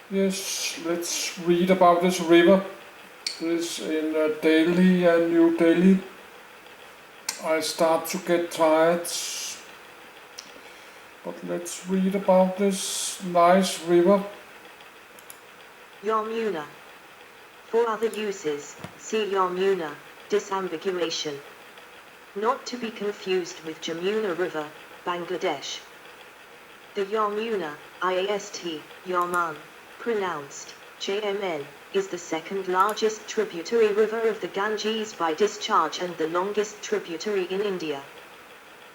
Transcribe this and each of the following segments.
Yes, let's read about this river. This in Delhi and New Delhi. I start to get tired, but let's read about this nice river. Yamuna. For other uses, see Yamuna, disambiguation. Not to be confused with Jamuna River, Bangladesh. The Yamuna, IAST, Yaman, pronounced JMN, is the second largest tributary river of the Ganges by discharge and the longest tributary in India.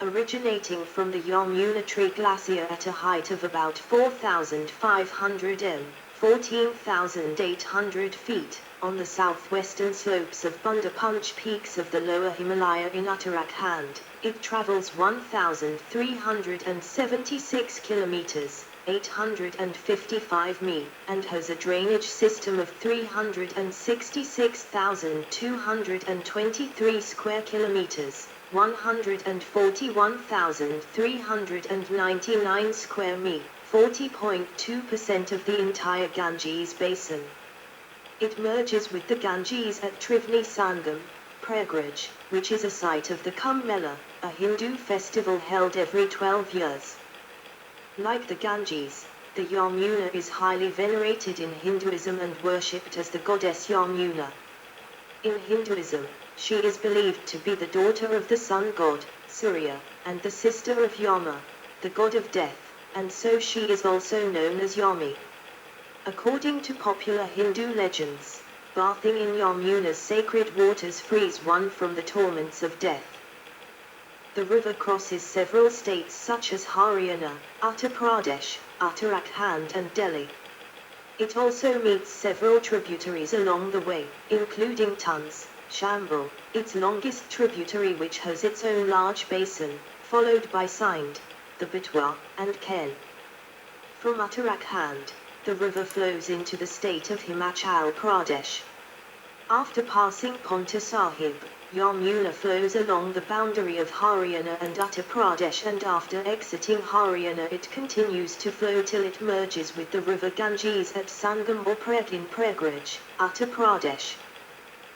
Originating from the Yamuna Tree Glacier at a height of about 4,500 m, 14,800 feet, on the southwestern slopes of Bundapunch peaks of the lower Himalaya in Uttarakhand, it travels 1,376 kilometers, 855 mi, and has a drainage system of 366,223 square kilometers, 141,399 square mi, 40.2% of the entire Ganges basin. It merges with the Ganges at Triveni Sangam, Prayagraj, which is a site of the Kumbh Mela, a Hindu festival held every 12 years. Like the Ganges, the Yamuna is highly venerated in Hinduism and worshipped as the goddess Yamuna. In Hinduism, she is believed to be the daughter of the sun god, Surya, and the sister of Yama, the god of death, and so she is also known as Yami. According to popular Hindu legends, bathing in Yamuna's sacred waters frees one from the torments of death. The river crosses several states such as Haryana, Uttar Pradesh, Uttarakhand and Delhi. It also meets several tributaries along the way, including Tons, Chambal, its longest tributary which has its own large basin, followed by Sindh, the Betwa, and Ken. From Uttarakhand, the river flows into the state of Himachal Pradesh. After passing Paonta Sahib, Yamuna flows along the boundary of Haryana and Uttar Pradesh, and after exiting Haryana it continues to flow till it merges with the river Ganges at Sangam or Prayag in Prayagraj, Uttar Pradesh.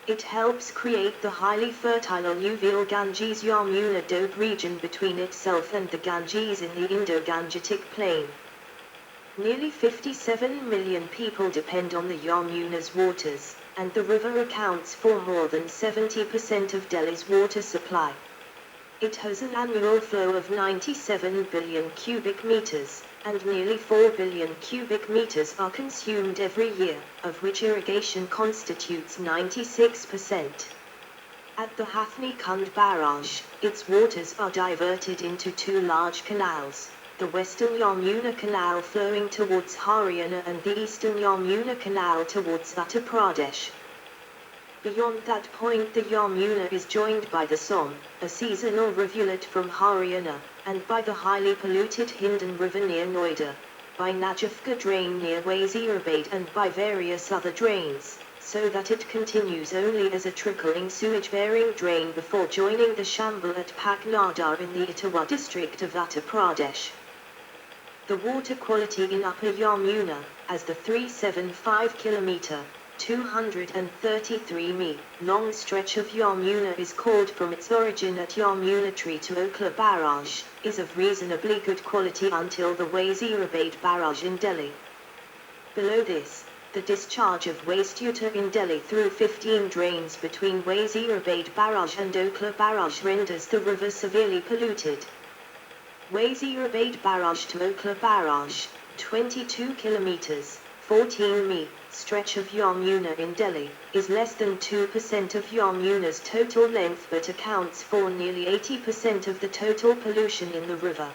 It helps create the highly fertile alluvial Ganges-Yamuna Doab region between itself and the Ganges in the Indo-Gangetic plain. Nearly 57 million people depend on the Yamuna's waters, and the river accounts for more than 70% of Delhi's water supply. It has an annual flow of 97 billion cubic meters, and nearly 4 billion cubic meters are consumed every year, of which irrigation constitutes 96%. At the Hathni Kund barrage, its waters are diverted into two large canals, the Western Yamuna Canal flowing towards Haryana and the Eastern Yamuna Canal towards Uttar Pradesh. Beyond that point the Yamuna is joined by the Somme, a seasonal rivulet from Haryana, and by the highly polluted Hindon River near Noida, by Najafka drain near Wazirabad and by various other drains, so that it continues only as a trickling sewage-bearing drain before joining the Chambal at Paknadar in the Etawah district of Uttar Pradesh. The water quality in Upper Yamuna, as the 375 km, 233 mi, long stretch of Yamuna is called from its origin at Yamuna Tree to Okhla Barrage, is of reasonably good quality until the Wazirabad Barrage in Delhi. Below this, the discharge of wastewater in Delhi through 15 drains between Wazirabad Barrage and Okhla Barrage renders the river severely polluted. Wazirabad Barrage to Okhla Barrage, 22 km, 14 mi, stretch of Yamuna in Delhi, is less than 2% of Yamuna's total length but accounts for nearly 80% of the total pollution in the river.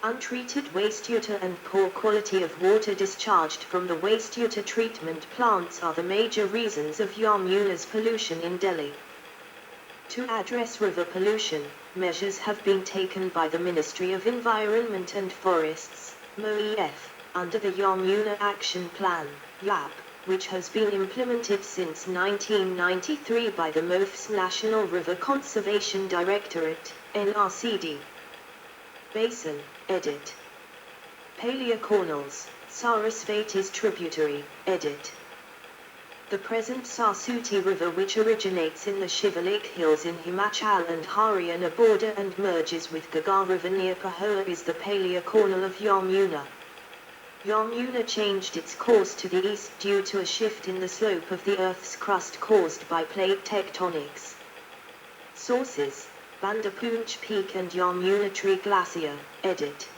Untreated wastewater and poor quality of water discharged from the wastewater treatment plants are the major reasons of Yamuna's pollution in Delhi. To address river pollution, measures have been taken by the Ministry of Environment and Forests, MOEF, under the Yamuna Action Plan, YAP, which has been implemented since 1993 by the MOEF's National River Conservation Directorate, NRCD. Basin, edit. Paleocornels, Sarasvati's tributary, edit. The present Saraswati River, which originates in the Shivalik Hills in Himachal and Haryana border and merges with Gagar River near Pahoa, is the paleocornel of Yamuna. Yamuna changed its course to the east due to a shift in the slope of the Earth's crust caused by plate tectonics. Sources: Bandapunch Peak and Yamuna Tree Glacier, edit.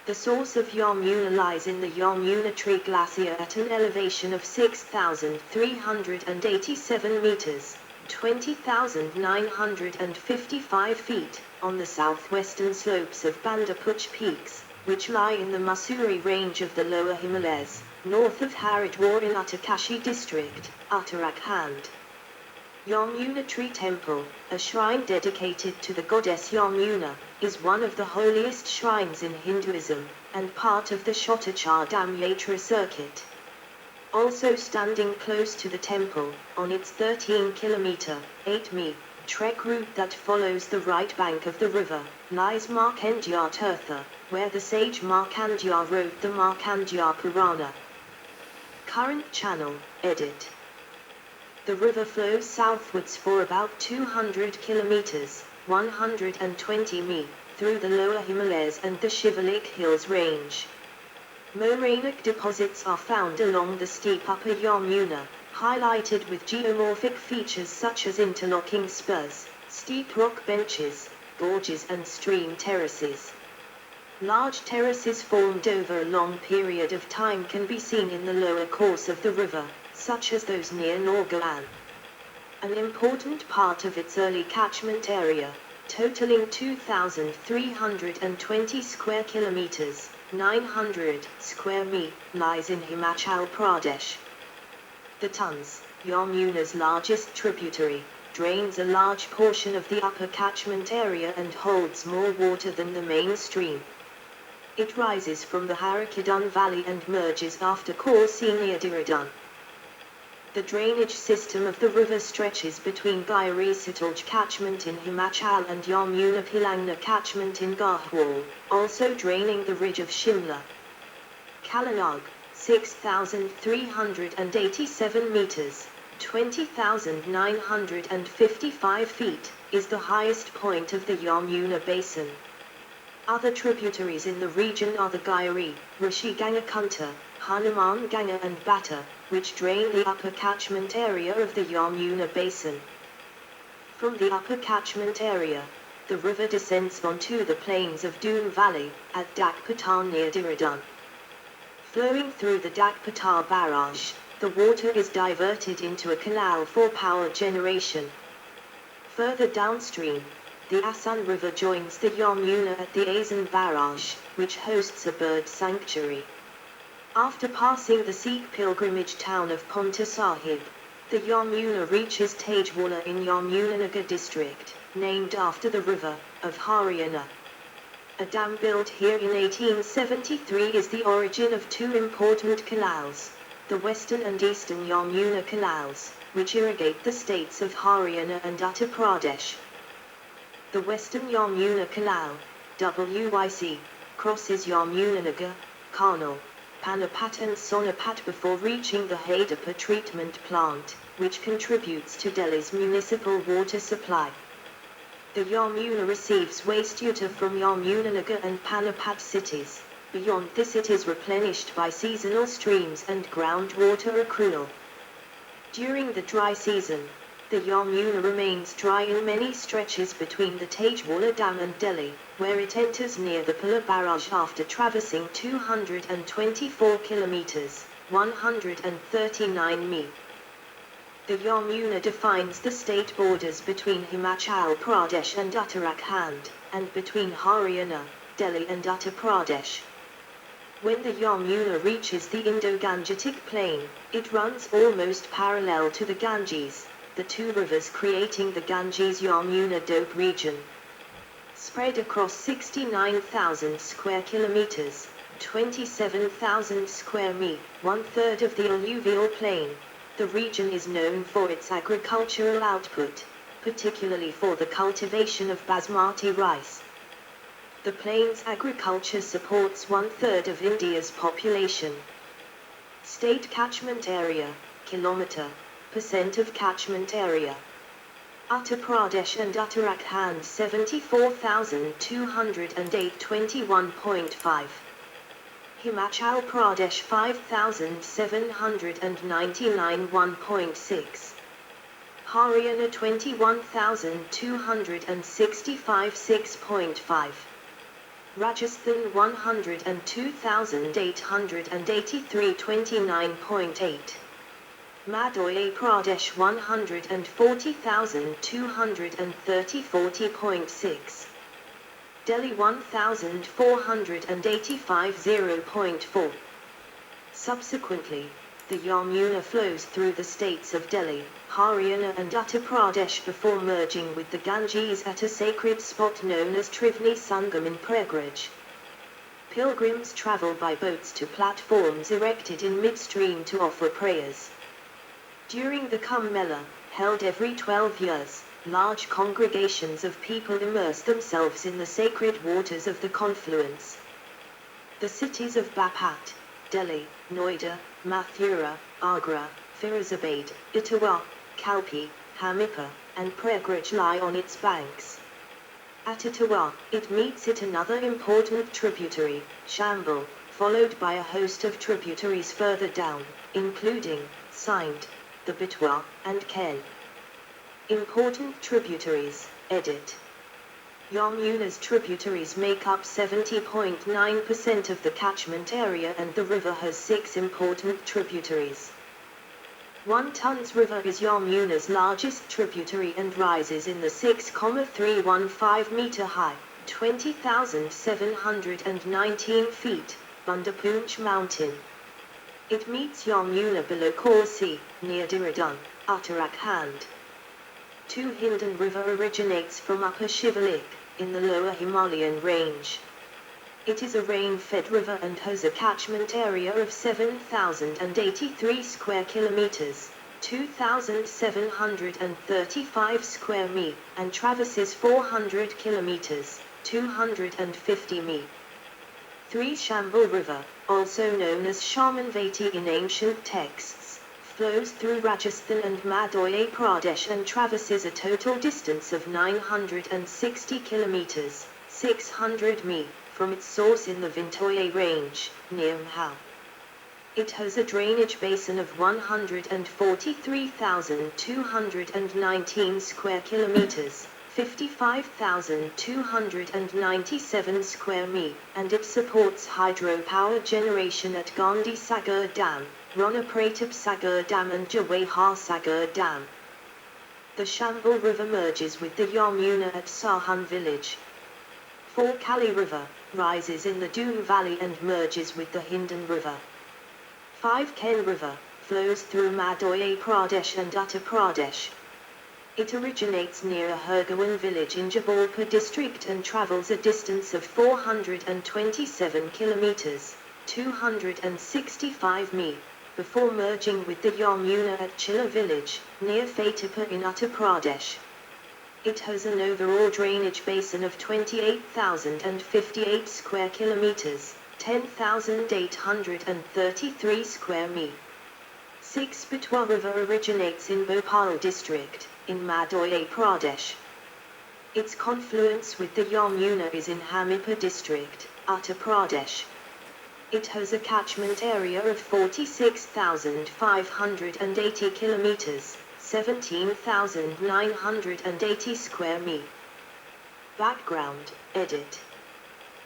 The source of Yamuna lies in the Yamuna Tree Glacier at an elevation of 6,387 meters, 20,955 feet, on the southwestern slopes of Bandapunch Peaks, which lie in the Mussoorie range of the lower Himalayas, north of Haridwar in Uttarkashi district, Uttarakhand. Yamuna Tree Temple, a shrine dedicated to the goddess Yamuna, is one of the holiest shrines in Hinduism, and part of the Shotachar Dham Yatra circuit. Also standing close to the temple, on its 13-kilometer, 8 mi, trek route that follows the right bank of the river, lies Markandeya Tirtha, where the sage Markandeya wrote the Markandeya Purana. Current channel, edit. The river flows southwards for about 200 kilometers, 120 mi, through the lower Himalayas and the Shivalik Hills range. Morainic deposits are found along the steep upper Yamuna, highlighted with geomorphic features such as interlocking spurs, steep rock benches, gorges and stream terraces. Large terraces formed over a long period of time can be seen in the lower course of the river, such as those near Norgaon. An important part of its early catchment area, totaling 2,320 square kilometers, 900 square mi, lies in Himachal Pradesh. The Tons, Yamuna's largest tributary, drains a large portion of the upper catchment area and holds more water than the main stream. It rises from the Harakidun Valley and merges after Korsi near Dehradun. The drainage system of the river stretches between Gairi Sitolj catchment in Himachal and Yamuna Pilangna catchment in Garhwal, also draining the ridge of Shimla. Kalanag, 6,387 meters, 20,955 feet, is the highest point of the Yamuna basin. Other tributaries in the region are the Gairi, Rishi Ganga, Hanuman Ganga and Bata, which drain the upper catchment area of the Yamuna basin. From the upper catchment area, the river descends onto the plains of Doon Valley, at Dakpatar near Dehradun. Flowing through the Dakpatar barrage, the water is diverted into a canal for power generation. Further downstream, the Asan River joins the Yamuna at the Asan barrage, which hosts a bird sanctuary. After passing the Sikh pilgrimage town of Ponta Sahib, the Yamuna reaches Tajwala in Yamunanagar district, named after the river, of Haryana. A dam built here in 1873 is the origin of two important canals, the western and eastern Yamuna canals, which irrigate the states of Haryana and Uttar Pradesh. The Western Yamuna Canal, WYC, crosses Yamunanagar, Karnal, Panipat and Sonipat before reaching the Haidapur treatment plant, which contributes to Delhi's municipal water supply. The Yamuna receives wastewater from Yamunanagar and Panipat cities. Beyond this it is replenished by seasonal streams and groundwater accrual. During the dry season, the Yamuna remains dry in many stretches between the Tajwala Dam and Delhi, where it enters near the Pula Barrage after traversing 224 kilometers, 139 mi. The Yamuna defines the state borders between Himachal Pradesh and Uttarakhand, and between Haryana, Delhi and Uttar Pradesh. When the Yamuna reaches the Indo-Gangetic plain, it runs almost parallel to the Ganges, the two rivers creating the Ganges-Yamuna-Doab region. Spread across 69,000 square kilometers, 27,000 square mi, one-third of the alluvial plain, the region is known for its agricultural output, particularly for the cultivation of basmati rice. The plains agriculture supports 1/3 of India's population. State catchment area, kilometer, percent of catchment area. Uttar Pradesh and Uttarakhand 74,208 21.5. Himachal Pradesh 5,799 1.6. Haryana 21,265 6.5. Rajasthan 102,883 29.8. Madhya Pradesh 140,230 40.6. Delhi 1,485 0.4. Subsequently, the Yamuna flows through the states of Delhi, Haryana and Uttar Pradesh before merging with the Ganges at a sacred spot known as Triveni Sangam in Prayagraj. Pilgrims travel by boats to platforms erected in midstream to offer prayers. During the Kumbh Mela, held every 12 years, large congregations of people immerse themselves in the sacred waters of the confluence. The cities of Bapat, Delhi, Noida, Mathura, Agra, Firozabad, Etawah, Kalpi, Hamipa, and Prayagraj lie on its banks. At Etawah, it meets at another important tributary, Chambal, followed by a host of tributaries further down, including Sindh, the Betwa, and Ken. Important tributaries, edit. Yamuna's tributaries make up 70.9% of the catchment area and the river has 6 important tributaries. One Tons River is Yamuna's largest tributary and rises in the 6,315 meter high, 20,719 feet, Bundapunch mountain. It meets Yamuna below Korsi, near Dehradun, Uttarakhand. 2 Hindon River originates from Upper Shivalik, in the lower Himalayan range. It is a rain-fed river and has a catchment area of 7,083 square kilometers, 2,735 square mi, and traverses 400 kilometers, 250 mi. 3 Chambal River, also known as Shamanvati in ancient texts, flows through Rajasthan and Madhya Pradesh and traverses a total distance of 960 kilometers, 600 mi, from its source in the Vintoye range, near Mhal. It has a drainage basin of 143,219 square kilometers, 55,297 square mi, and it supports hydropower generation at Gandhi Sagar Dam, Rana Pratap Sagar Dam and Jawahar Sagar Dam. The Chambal River merges with the Yamuna at Sahan village. 4 Kali River, rises in the Doon Valley and merges with the Hindon River. 5 Ken River, flows through Madhya Pradesh and Uttar Pradesh. It originates near a Hergaon village in Jabalpur district and travels a distance of 427 kilometers, 265 mi, before merging with the Yamuna at Chilla village, near Fatehpur in Uttar Pradesh. It has an overall drainage basin of 28,058 square kilometers, 10,833 square mi. 6 Betwa River originates in Bhopal district, in Madhya Pradesh. Its confluence with the Yamuna is in Hamipa district, Uttar Pradesh. It has a catchment area of 46,580 kilometers, 17,980 square mi. Background, edit.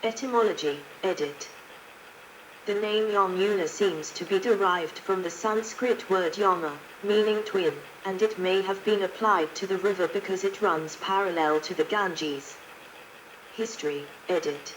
Etymology, edit. The name Yamuna seems to be derived from the Sanskrit word yama, meaning twin, and it may have been applied to the river because it runs parallel to the Ganges. History, edit.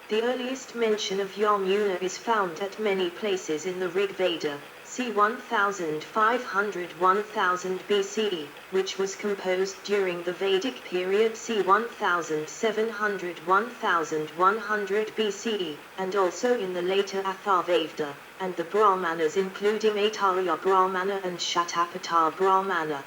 The earliest mention of Yamuna is found at many places in the Rig Veda, c. 1500–1000 BCE, which was composed during the Vedic period c. 1700–1100 BCE, and also in the later Atharvaveda, and the Brahmanas including Aitarya Brahmana and Shatapatha Brahmana.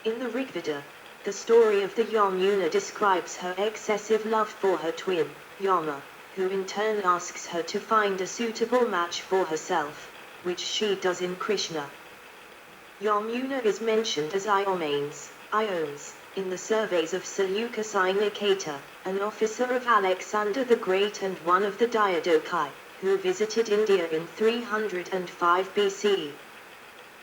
In the Rigveda, The story of the Yamuna describes her excessive love for her twin, Yama, who in turn asks her to find a suitable match for herself, which she does in Krishna. Yamuna is mentioned as Iones, in the surveys of Seleucus Nikata, an officer of Alexander the Great and one of the Diadochi, who visited India in 305 BCE.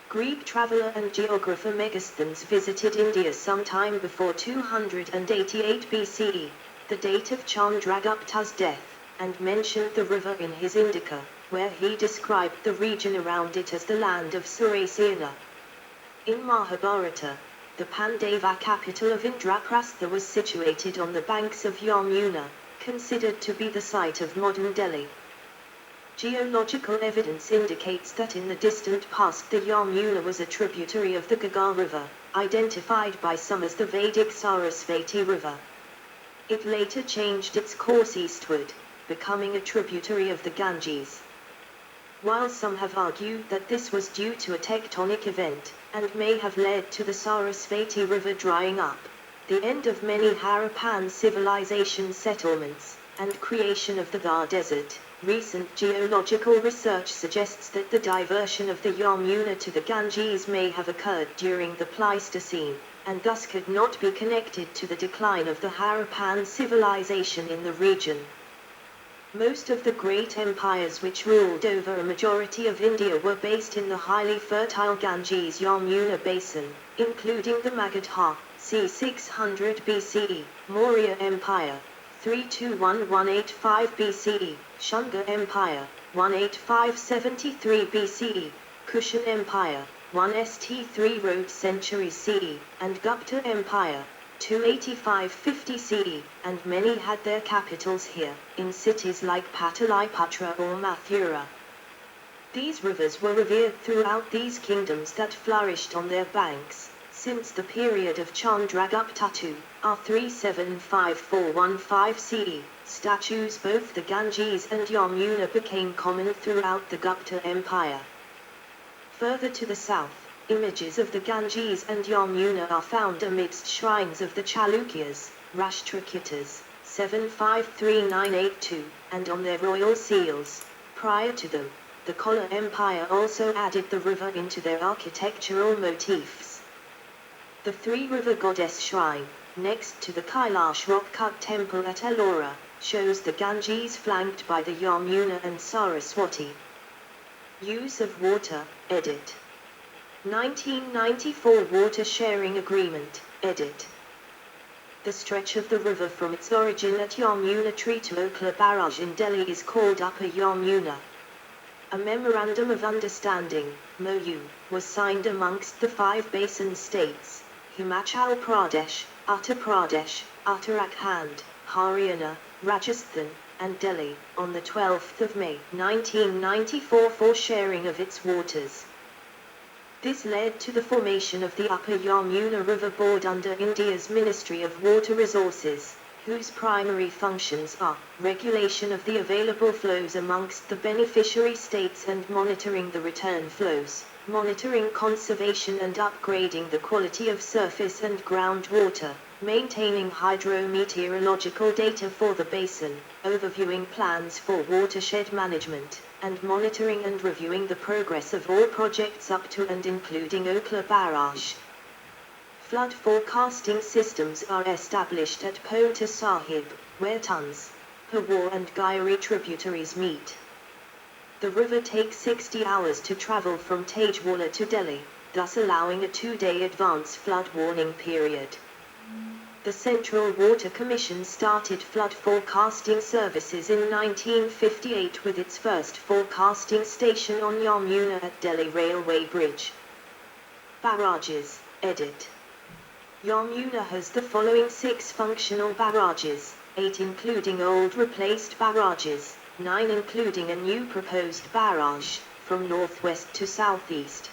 Greek traveller and geographer Megasthenes visited India sometime before 288 BCE, the date of Chandragupta's death, and mentioned the river in his Indica, where he described the region around it as the land of Surasena. In Mahabharata, the Pandava capital of Indraprastha was situated on the banks of Yamuna, considered to be the site of modern Delhi. Geological evidence indicates that in the distant past the Yamuna was a tributary of the Gaga River, identified by some as the Vedic Sarasvati River. It later changed its course eastward, becoming a tributary of the Ganges. While some have argued that this was due to a tectonic event, and may have led to the Sarasvati River drying up, the end of many Harappan civilization settlements, and creation of the Thar Desert, recent geological research suggests that the diversion of the Yamuna to the Ganges may have occurred during the Pleistocene, and thus could not be connected to the decline of the Harappan civilization in the region. Most of the great empires which ruled over a majority of India were based in the highly fertile Ganges-Yamuna basin, including the Magadha, c. 600 BCE, Maurya Empire, 321-185 BCE, Shunga Empire, 185-73 BCE, Kushan Empire, 1 St. 3 Road centuries CE, and Gupta Empire, 285-50 CE, and many had their capitals here, in cities like Pataliputra or Mathura. These rivers were revered throughout these kingdoms that flourished on their banks, since the period of Chandragupta II, R375-415 CE, statues both the Ganges and Yamuna became common throughout the Gupta Empire. Further to the south, images of the Ganges and Yamuna are found amidst shrines of the Chalukyas, Rashtrakutas, 753982, and on their royal seals. Prior to them, the Chola Empire also added the river into their architectural motifs. The three-river goddess shrine, next to the Kailash rock-cut temple at Ellora, shows the Ganges flanked by the Yamuna and Saraswati. Use of water, edit. 1994 Water Sharing Agreement, edit. The stretch of the river from its origin at Yamuna Tree to Okla Barrage in Delhi is called Upper Yamuna. A Memorandum of Understanding, MOU, was signed amongst the 5 basin states, Himachal Pradesh, Uttar Pradesh, Uttarakhand, Haryana, Rajasthan, and Delhi, on the 12th of May 1994 for sharing of its waters. This led to the formation of the Upper Yamuna River Board under India's Ministry of Water Resources, whose primary functions are regulation of the available flows amongst the beneficiary states and monitoring the return flows, monitoring conservation and upgrading the quality of surface and groundwater, maintaining hydrometeorological data for the basin, overviewing plans for watershed management, and monitoring and reviewing the progress of all projects up to and including Okla Barrage. Flood forecasting systems are established at Paonta Sahib, where Tons, Pawar and Gairi tributaries meet. The river takes 60 hours to travel from Tajwala to Delhi, thus allowing a 2-day advance flood warning period. The Central Water Commission started flood forecasting services in 1958 with its first forecasting station on Yamuna at Delhi Railway Bridge. Barrages, edit. Yamuna has the following 6 functional barrages, 8 including old replaced barrages, 9 including a new proposed barrage, from northwest to southeast.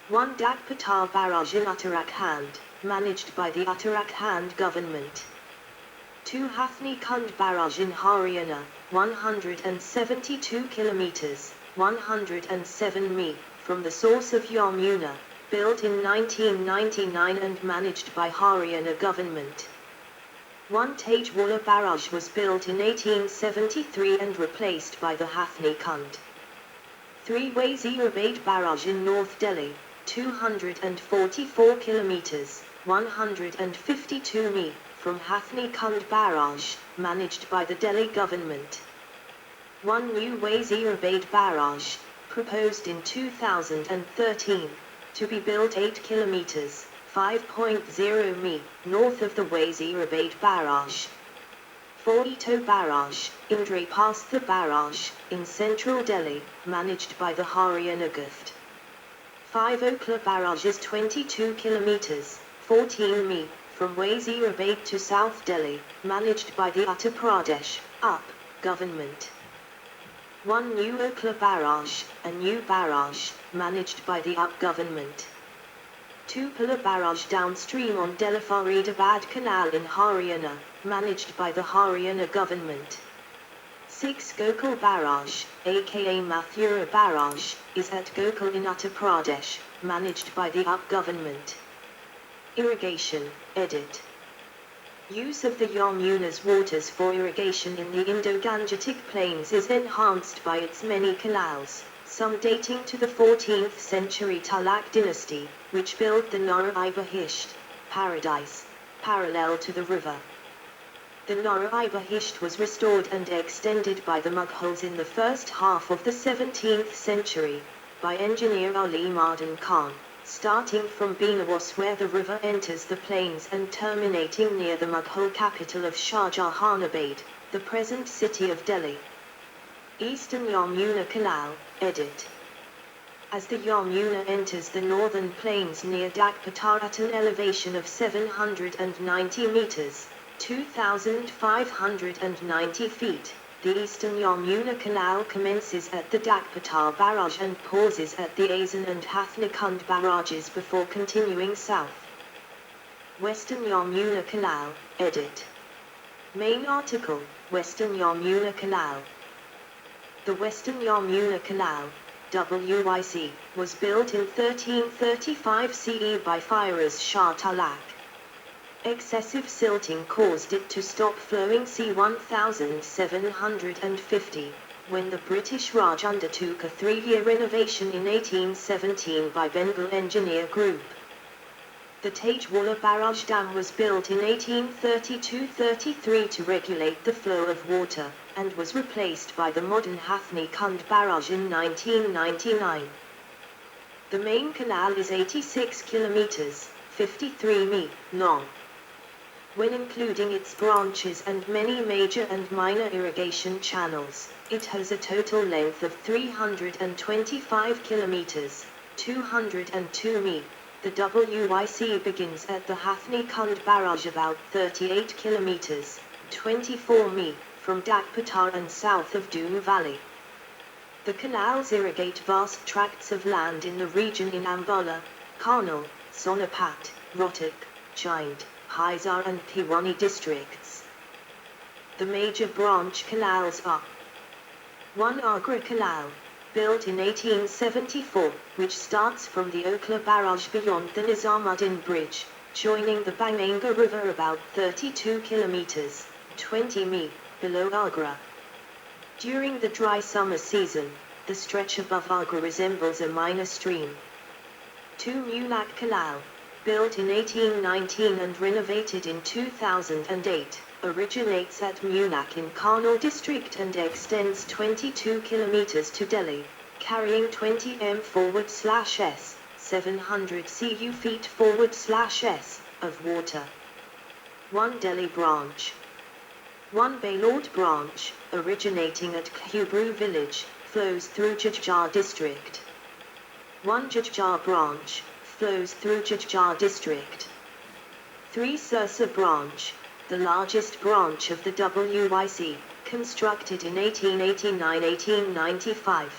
1 Dagpatar Barrage in Uttarakhand, managed by the Uttarakhand government. 2 Hafni Kund Barrage in Haryana, 172 kilometers, 107 mi, from the source of Yamuna, built in 1999 and managed by Haryana government. 1 Tajwala barrage was built in 1873 and replaced by the Hathni Kund. 3 Wazirabad barrage in North Delhi, 244 kilometers, 152 mi, from Hathni Kund barrage, managed by the Delhi government. 1 new Wazirabad barrage, proposed in 2013, to be built 8 kilometers, 5.0 mi, north of the Wazirabad barrage. 4 Ito barrage, Indrapastha barrage, in central Delhi, managed by the Haryana government. 5 Okla barrage is 22 kilometers, 14 mi, from Wazirabad to South Delhi, managed by the Uttar Pradesh, UP, government. 1 new Okla barrage, a new barrage, managed by the UP government. 2 Pula barrage downstream on Delhi Faridabad Canal in Haryana, managed by the Haryana government. 6 Gokul barrage, aka Mathura barrage, is at Gokul in Uttar Pradesh, managed by the UP government. Irrigation, edit. Use of the Yamuna's waters for irrigation in the Indo-Gangetic plains is enhanced by its many canals, some dating to the 14th century Tulak dynasty, which built the Nara-i-Bahisht, paradise, parallel to the river. The Nara-i-Bahisht was restored and extended by the Mughals in the first half of the 17th century, by engineer Ali Mardan Khan, starting from Benawas where the river enters the plains and terminating near the Mughal capital of Shahjahanabad, the present city of Delhi. Eastern Yamuna Canal, edit. As the Yamuna enters the northern plains near Dakpatar at an elevation of 790 meters, 2,590 feet, the Eastern Yamuna Canal commences at the Dakpatar barrage and pauses at the Asan and Hathni Kund barrages before continuing south. Western Yamuna Canal, edit. Main article, Western Yamuna Canal. The Western Yamuna Canal, WYC, was built in 1335 CE by Firoz Shah Tulak. Excessive silting caused it to stop flowing c. 1750, when the British Raj undertook a 3-year renovation in 1817 by Bengal Engineer Group. The Tajwala Barrage Dam was built in 1832-33 to regulate the flow of water, and was replaced by the modern Hathni Kund Barrage in 1999. The main canal is 86 kilometers, 53 mi, long. When including its branches and many major and minor irrigation channels, it has a total length of 325 kilometers, 202 mi. The WYC begins at the Hathni Kund barrage about 38 kilometers, 24 mi, from Dakpatar and south of Doon Valley. The canals irrigate vast tracts of land in the region in Ambala, Karnal, Sonipat, Rohtak, Chind, Hisar and Bhiwani districts. The major branch canals are 1 Agra Canal, built in 1874, which starts from the Okla barrage beyond the Nizamuddin Bridge, joining the Banganga River about 32 kilometers, 20 mi, below Agra. During the dry summer season, the stretch above Agra resembles a minor stream. 2 Munak Canal, built in 1819 and renovated in 2008, originates at Munak in Karnal district and extends 22 kilometers to Delhi, carrying 20 m/s, 700 cu feet/s, of water. 1 Delhi branch. 1 Bailord branch, originating at Khubru village, flows through Jajjar district. 1 Jajjar branch, flows through Jajjar district. 3 Sirsa branch, the largest branch of the WYC, constructed in 1889-1895.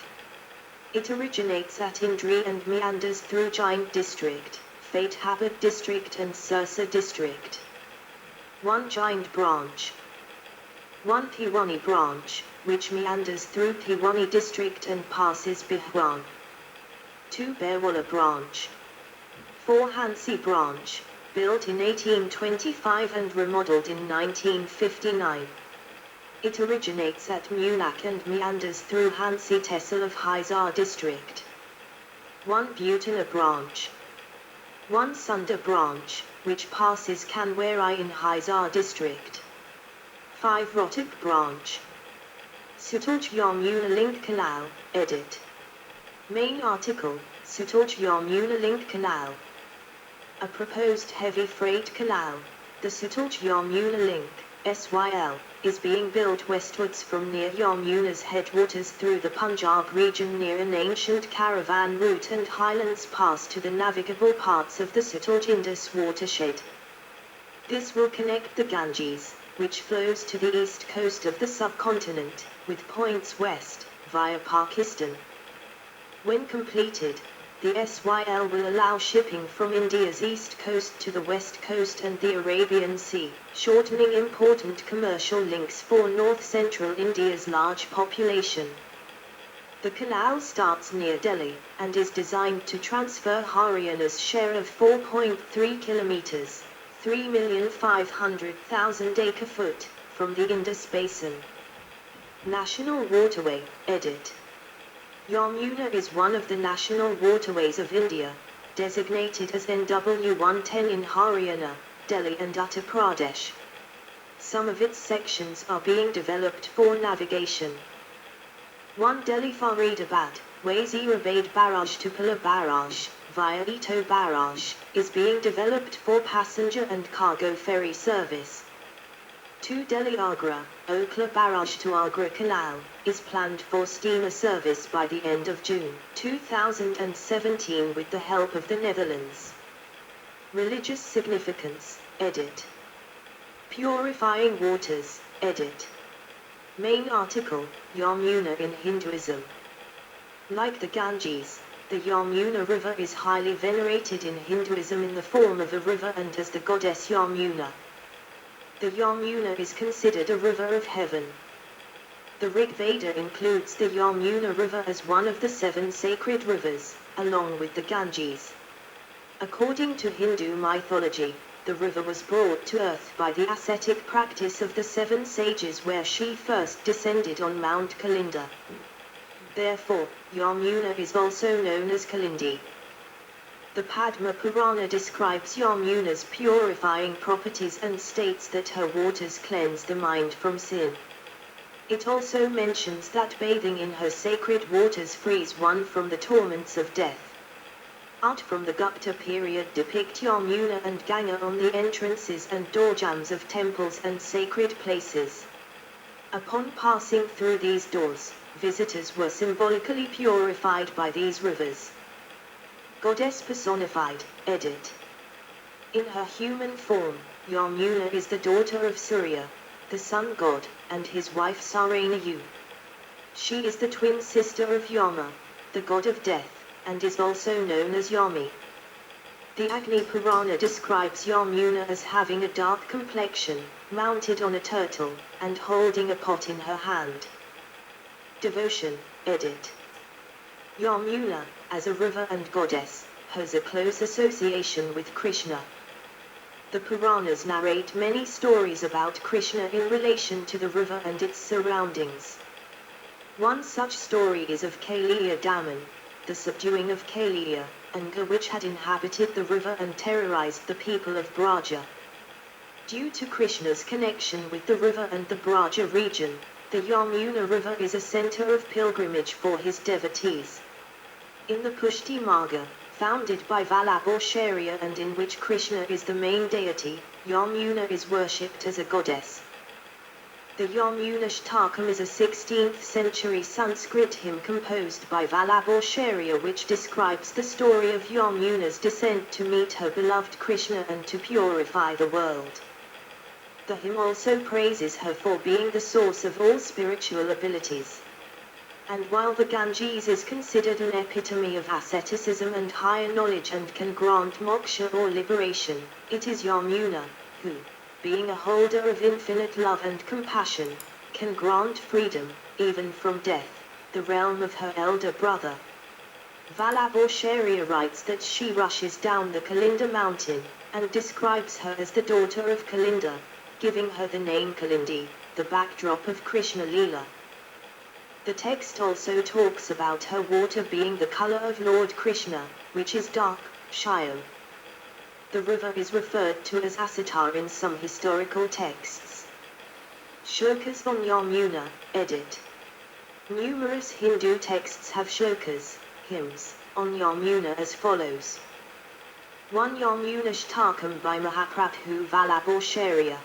It originates at Indri and meanders through Jind district, Fatehabad district and Sirsa district. 1 Jind branch. 1 Bhiwani branch, which meanders through Bhiwani district and passes Bihwan. 2 Berwala branch. 4 Hansi branch, built in 1825 and remodeled in 1959. It originates at Munich and meanders through Hansi Tessel of Hisar district. 1 Butena branch. 1 Sunder branch, which passes Kanwari in Hisar district. 5 Rotok branch. Sutoj Yamuna Link Canal, edit. Main article, Sutoj Yamuna Link Canal. A proposed heavy freight canal, the Sutoj Yamuna Link, SYL, is being built westwards from near Yamuna's headwaters through the Punjab region near an ancient caravan route and highlands pass to the navigable parts of the Sutoj Indus watershed. This will connect the Ganges, which flows to the east coast of the subcontinent, with points west, via Pakistan. When completed, the SYL will allow shipping from India's east coast to the west coast and the Arabian Sea, shortening important commercial links for north-central India's large population. The canal starts near Delhi, and is designed to transfer Haryana's share of 4.3 kilometers, 3,500,000 acre-foot, from the Indus Basin. National Waterway, edit. Yamuna is one of the national waterways of India, designated as NW110 in Haryana, Delhi and Uttar Pradesh. Some of its sections are being developed for navigation. 1 Delhi Faridabad, Wazirabad Barrage to Pula Barrage, via Ito Barrage, is being developed for passenger and cargo ferry service. 2 Delhi Agra, Okhla Barrage to Agra Canal, is planned for steamer service by the end of June 2017 with the help of the Netherlands. Religious significance, edit. Purifying waters, edit. Main article, Yamuna in Hinduism. Like the Ganges, the Yamuna river is highly venerated in Hinduism in the form of a river and as the goddess Yamuna. The Yamuna is considered a river of heaven. The Rig Veda includes the Yamuna River as one of the 7 sacred rivers, along with the Ganges. According to Hindu mythology, the river was brought to earth by the ascetic practice of the 7 sages where she first descended on Mount Kalinda. Therefore, Yamuna is also known as Kalindi. The Padma Purana describes Yamuna's purifying properties and states that her waters cleanse the mind from sin. It also mentions that bathing in her sacred waters frees one from the torments of death. Art from the Gupta period depict Yamuna and Ganga on the entrances and doorjambs of temples and sacred places. Upon passing through these doors, visitors were symbolically purified by these rivers. Goddess personified, edit. In her human form, Yamuna is the daughter of Surya, the sun god, and his wife Saranayu. She is the twin sister of Yama, the god of death, and is also known as Yami. The Agni Purana describes Yamuna as having a dark complexion, mounted on a turtle, and holding a pot in her hand. Devotion, edit. Yamuna, as a river and goddess, has a close association with Krishna. The Puranas narrate many stories about Krishna in relation to the river and its surroundings. One such story is of Kaliya Daman, the subduing of Kaliya, Anga which had inhabited the river and terrorized the people of Braja. Due to Krishna's connection with the river and the Braja region, the Yamuna river is a center of pilgrimage for his devotees. In the Pushti Marga, founded by Vallabhacharya and in which Krishna is the main deity, Yamuna is worshipped as a goddess. The Yamuna Shtakam is a 16th century Sanskrit hymn composed by Vallabhacharya which describes the story of Yamuna's descent to meet her beloved Krishna and to purify the world. The hymn also praises her for being the source of all spiritual abilities. And while the Ganges is considered an epitome of asceticism and higher knowledge and can grant moksha or liberation, it is Yamuna, who, being a holder of infinite love and compassion, can grant freedom, even from death, the realm of her elder brother. Vallabhacharya writes that she rushes down the Kalinda mountain, and describes her as the daughter of Kalinda, giving her the name Kalindi, the backdrop of Krishna Leela. The text also talks about her water being the color of Lord Krishna, which is dark, Shyam. The river is referred to as Asatar in some historical texts. Shlokas on Yamuna, edit. Numerous Hindu texts have shlokas, hymns, on Yamuna as follows. 1. Yamuna Shtakam by Mahaprabhu Vallabhacharya.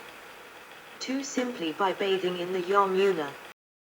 2. Simply by bathing in the Yamuna,